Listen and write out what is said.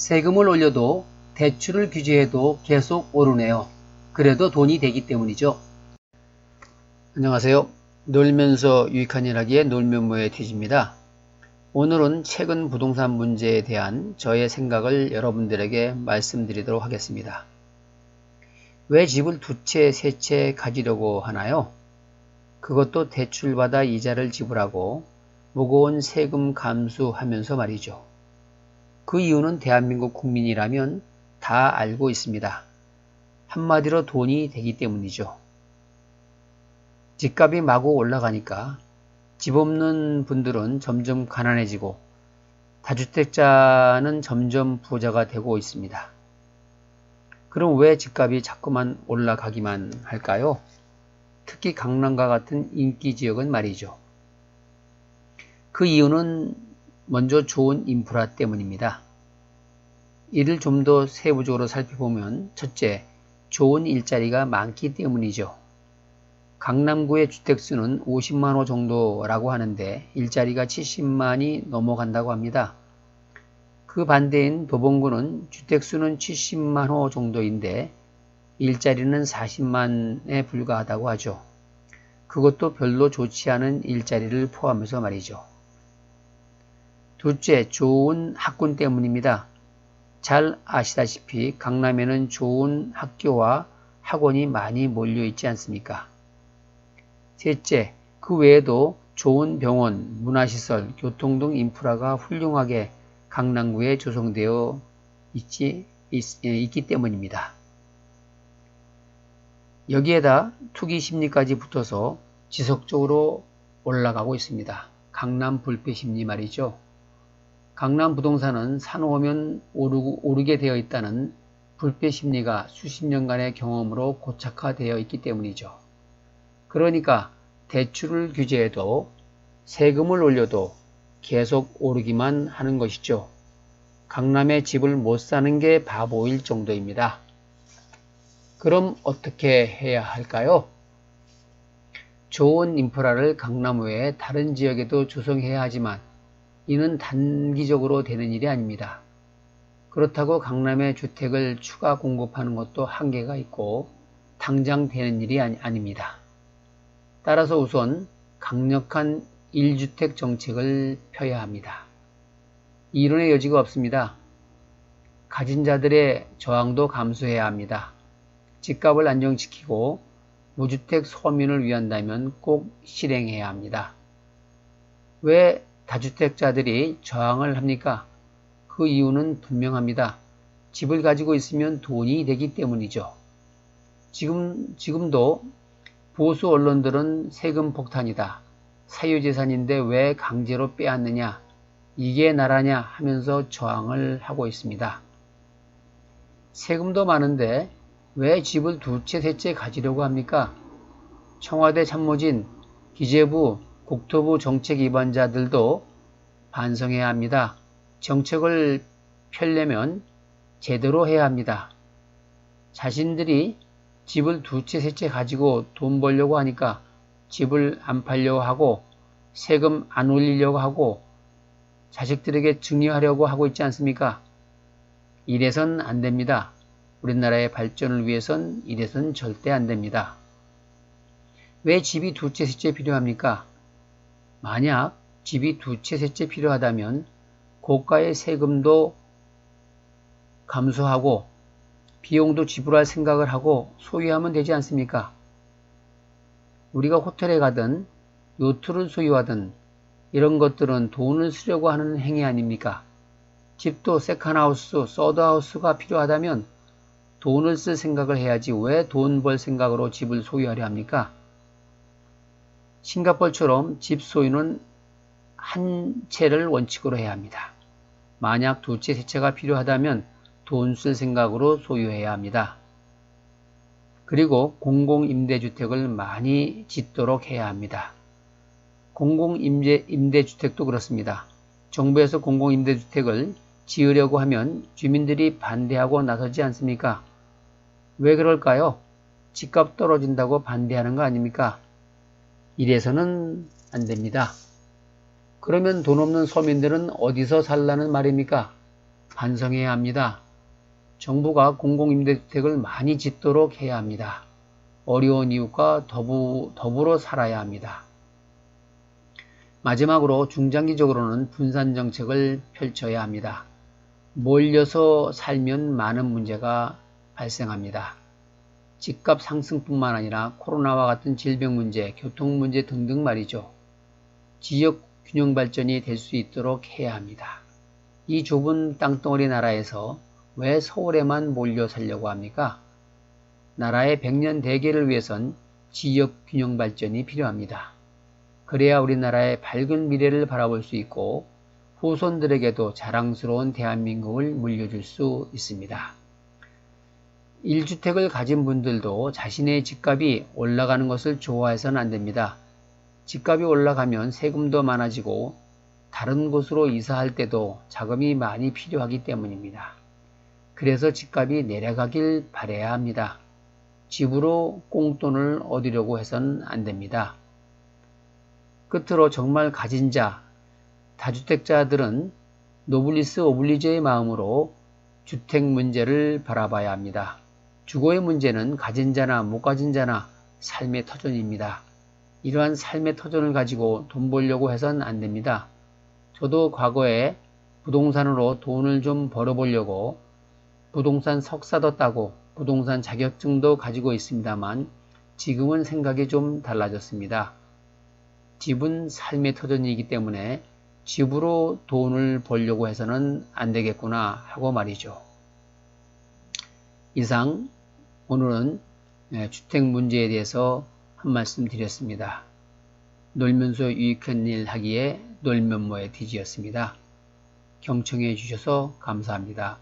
세금을 올려도 대출을 규제해도 계속 오르네요. 그래도 돈이 되기 때문이죠. 안녕하세요. 놀면서 유익한 일 하기의 놀면뭐의 TG입니다. 오늘은 최근 부동산 문제에 대한 저의 생각을 여러분들에게 말씀드리도록 하겠습니다. 왜 집을 두 채, 세 채 가지려고 하나요? 그것도 대출받아 이자를 지불하고 무거운 세금 감수하면서 말이죠. 그 이유는 대한민국 국민이라면 다 알고 있습니다. 한마디로 돈이 되기 때문이죠. 집값이 마구 올라가니까 집 없는 분들은 점점 가난해지고 다주택자는 점점 부자가 되고 있습니다. 그럼 왜 집값이 자꾸만 올라가기만 할까요? 특히 강남과 같은 인기 지역은 말이죠. 그 이유는 먼저 좋은 인프라 때문입니다. 이를 좀 더 세부적으로 살펴보면 첫째, 좋은 일자리가 많기 때문이죠. 강남구의 주택수는 50만 호 정도라고 하는데 일자리가 70만이 넘어간다고 합니다. 그 반대인 도봉구는 주택수는 70만 호 정도인데 일자리는 40만에 불과하다고 하죠. 그것도 별로 좋지 않은 일자리를 포함해서 말이죠. 둘째, 좋은 학군 때문입니다. 잘 아시다시피 강남에는 좋은 학교와 학원이 많이 몰려 있지 않습니까? 셋째, 그 외에도 좋은 병원, 문화시설, 교통 등 인프라가 훌륭하게 강남구에 조성되어 있기 때문입니다. 여기에다 투기 심리까지 붙어서 지속적으로 올라가고 있습니다. 강남 불패 심리 말이죠. 강남 부동산은 사놓으면 오르게 되어 있다는 불패 심리가 수십 년간의 경험으로 고착화되어 있기 때문이죠. 그러니까 대출을 규제해도 세금을 올려도 계속 오르기만 하는 것이죠. 강남에 집을 못 사는 게 바보일 정도입니다. 그럼 어떻게 해야 할까요? 좋은 인프라를 강남 외에 다른 지역에도 조성해야 하지만 이는 단기적으로 되는 일이 아닙니다. 그렇다고 강남에 주택을 추가 공급하는 것도 한계가 있고 당장 되는 일이 아닙니다. 따라서 우선 강력한 1주택 정책을 펴야 합니다. 이론의 여지가 없습니다. 가진 자들의 저항도 감수해야 합니다. 집값을 안정시키고 무주택 서민을 위한다면 꼭 실행해야 합니다. 왜 다주택자들이 저항을 합니까? 그 이유는 분명합니다. 집을 가지고 있으면 돈이 되기 때문이죠. 지금도 보수 언론들은 세금 폭탄이다. 사유재산인데 왜 강제로 빼앗느냐? 이게 나라냐? 하면서 저항을 하고 있습니다. 세금도 많은데 왜 집을 두 채, 세 채 가지려고 합니까? 청와대 참모진, 기재부, 국토부 정책 위반자들도 반성해야 합니다. 정책을 펴려면 제대로 해야 합니다. 자신들이 집을 두 채, 세 채 가지고 돈 벌려고 하니까 집을 안 팔려고 하고 세금 안 올리려고 하고 자식들에게 증여하려고 하고 있지 않습니까? 이래선 안 됩니다. 우리나라의 발전을 위해선 이래선 절대 안 됩니다. 왜 집이 두 채, 세 채 필요합니까? 만약 집이 두 채, 세 채 필요하다면 고가의 세금도 감수하고 비용도 지불할 생각을 하고 소유하면 되지 않습니까? 우리가 호텔에 가든 요트를 소유하든 이런 것들은 돈을 쓰려고 하는 행위 아닙니까? 집도 세컨하우스, 서드하우스가 필요하다면 돈을 쓸 생각을 해야지 왜 돈 벌 생각으로 집을 소유하려 합니까? 싱가포르처럼 집 소유는 한 채를 원칙으로 해야 합니다. 만약 두 채, 세 채가 필요하다면 돈 쓸 생각으로 소유해야 합니다. 그리고 공공임대주택을 많이 짓도록 해야 합니다. 공공임대주택도 그렇습니다. 정부에서 공공임대주택을 지으려고 하면 주민들이 반대하고 나서지 않습니까? 왜 그럴까요? 집값 떨어진다고 반대하는 거 아닙니까? 이래서는 안 됩니다. 그러면 돈 없는 서민들은 어디서 살라는 말입니까? 반성해야 합니다. 정부가 공공임대주택을 많이 짓도록 해야 합니다. 어려운 이웃과 더불어 살아야 합니다. 마지막으로 중장기적으로는 분산정책을 펼쳐야 합니다. 몰려서 살면 많은 문제가 발생합니다. 집값 상승뿐만 아니라 코로나와 같은 질병 문제, 교통 문제 등등 말이죠. 지역 균형 발전이 될 수 있도록 해야 합니다. 이 좁은 땅덩어리 나라에서 왜 서울에만 몰려 살려고 합니까? 나라의 100년 대계를 위해선 지역 균형 발전이 필요합니다. 그래야 우리나라의 밝은 미래를 바라볼 수 있고 후손들에게도 자랑스러운 대한민국을 물려줄 수 있습니다. 1주택을 가진 분들도 자신의 집값이 올라가는 것을 좋아해서는 안 됩니다. 집값이 올라가면 세금도 많아지고 다른 곳으로 이사할 때도 자금이 많이 필요하기 때문입니다. 그래서 집값이 내려가길 바라야 합니다. 집으로 꽁돈을 얻으려고 해서는 안 됩니다. 끝으로 정말 가진 자, 다주택자들은 노블리스 오블리주의 마음으로 주택 문제를 바라봐야 합니다. 주거의 문제는 가진 자나 못 가진 자나 삶의 터전입니다. 이러한 삶의 터전을 가지고 돈 벌려고 해서는 안 됩니다. 저도 과거에 부동산으로 돈을 좀 벌어보려고 부동산 석사도 따고 부동산 자격증도 가지고 있습니다만 지금은 생각이 좀 달라졌습니다. 집은 삶의 터전이기 때문에 집으로 돈을 벌려고 해서는 안 되겠구나 하고 말이죠. 이상 오늘은 주택 문제에 대해서 한 말씀 드렸습니다. 놀면서 유익한 일 하기에 놀면뭐의 디지였습니다. 경청해 주셔서 감사합니다.